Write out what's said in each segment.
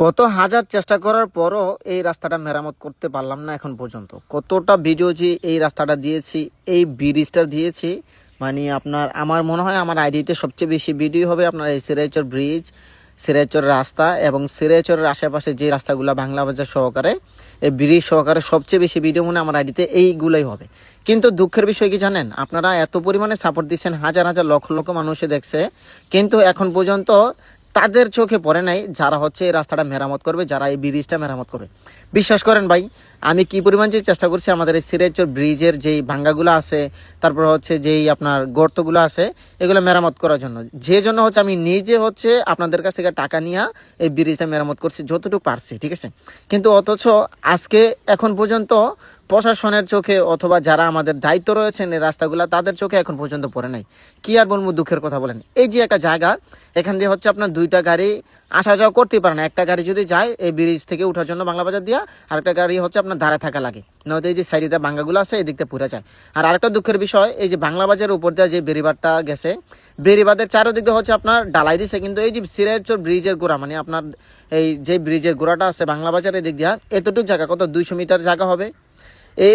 কত হাজার চেষ্টা করার পরও এই রাস্তাটা মেরামত করতে পারলাম না এখন পর্যন্ত। কতটা ভিডিও যে এই রাস্তাটা দিয়েছি, এই ব্রিজটা দিয়েছি, মানে আমার মনে হয় আমার আইডিতে সবচেয়ে বেশি ভিডিও হবে আপনার এই সিরাজচর ব্রিজ, সিরাজচর রাস্তা এবং সিরাজচরের আশেপাশে যে রাস্তাগুলো বাংলা বাজার সহকারে, এই ব্রিজ সহকারে সবচেয়ে বেশি ভিডিও মনে আমার আইডিতে এইগুলোই হবে। কিন্তু দুঃখের বিষয় কি জানেন, আপনারা এত পরিমাণে সাপোর্ট দিচ্ছেন, হাজার হাজার লক্ষ লক্ষ মানুষে দেখছে, কিন্তু এখন পর্যন্ত তাদের চোখে পড়ে নাই যারা হচ্ছে এই রাস্তাটা মেরামত করবে, যারা এই ব্রিজটা মেরামত করবে। বিশ্বাস করেন ভাই, আমি কি পরিমাণ যে চেষ্টা করছি আমাদের এই সিরাজচর ব্রিজের যেই ভাঙ্গাগুলো আছে, তারপর হচ্ছে যেই আপনার গর্তগুলো আছে, এগুলো মেরামত করার জন্য, যে জন্য হচ্ছে আমি নিজে হচ্ছে আপনাদের কাছ থেকে টাকা নিয়ে এই ব্রিজটা মেরামত করছি যতটুকু পারছি, ঠিক আছে। কিন্তু অথচ আজকে এখন পর্যন্ত প্রশাসনের চোখে অথবা যারা আমাদের দায়িত্ব রয়েছেন এই রাস্তাগুলো, তাদের চোখে এখন পর্যন্ত পড়ে নাই। কি আর বলবো, দুঃখের কথা বলেন। এই যে একটা জায়গা, এখান দিয়ে হচ্ছে আপনার দুইটা গাড়ি আসা যাওয়া করতে পারে না। একটা গাড়ি যদি যায় এই ব্রিজ থেকে ওঠার জন্য বাংলা বাজার দিয়া, আরেকটা গাড়ি হচ্ছে আপনার দাঁড়ায় থাকা লাগে, নয়তো এই যে সাইডে ভাঙ্গাগুলো আছে এদিক থেকে পুরা যায়। আর আরেকটা দুঃখের বিষয়, এই যে বাংলা বাজারের উপর দিয়ে যে বেরিবাদটা গেছে, বেরিবাদের চারোদিক দিয়ে হচ্ছে আপনার ডালাই দিছে, কিন্তু এই যে সিরাজচর ব্রিজের গোড়া, মানে আপনার এই যে ব্রিজের গোড়াটা আছে বাংলা বাজারের দিক দিয়া, এতটুকু জায়গা, কত 200 মিটার জায়গা হবে,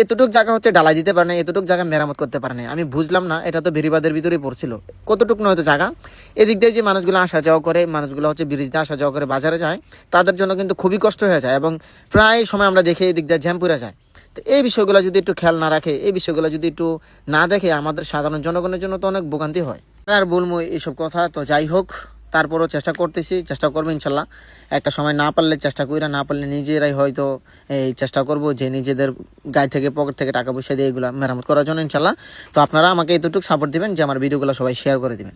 এতটুক জায়গা হচ্ছে ডালাই দিতে পারে না, এতটুক জায়গা মেরামত করতে পারে না। আমি বুঝলাম না, এটা তো বেরিবাদের ভিতরেই পড়ছিল, কতটুক নয়তো জায়গা। এদিক দিয়ে যে মানুষগুলো আসা যাওয়া করে, মানুষগুলো হচ্ছে ব্রিজে আসা যাওয়া করে বাজারে যায়, তাদের জন্য কিন্তু খুবই কষ্ট হয়ে যায় এবং প্রায় সময় আমরা দেখি এই দিক দিয়ে জ্যাম পুরা যায়। তো এই বিষয়গুলো যদি একটু খেয়াল না রাখে, এই বিষয়গুলো যদি একটু না দেখে, আমাদের সাধারণ জনগণের জন্য তো অনেক ভোগান্তি হয়। আর বলবো এইসব কথা, তো যাই হোক, তারপরও চেষ্টা করতেছি, চেষ্টা করবো ইনশাল্লাহ। একটা সময় না পারলে চেষ্টা করি, না পারলে নিজেরাই হয়তো এই চেষ্টা করব যে নিজেদের গায়ে থেকে পকেট থেকে টাকা পয়সা দিয়ে এগুলো মেরামত করার জন্য ইনশাল্লাহ। তো আপনারা আমাকে এতটুকু সাপোর্ট দিবেন যে আমার ভিডিওগুলো সবাই শেয়ার করে দিবেন।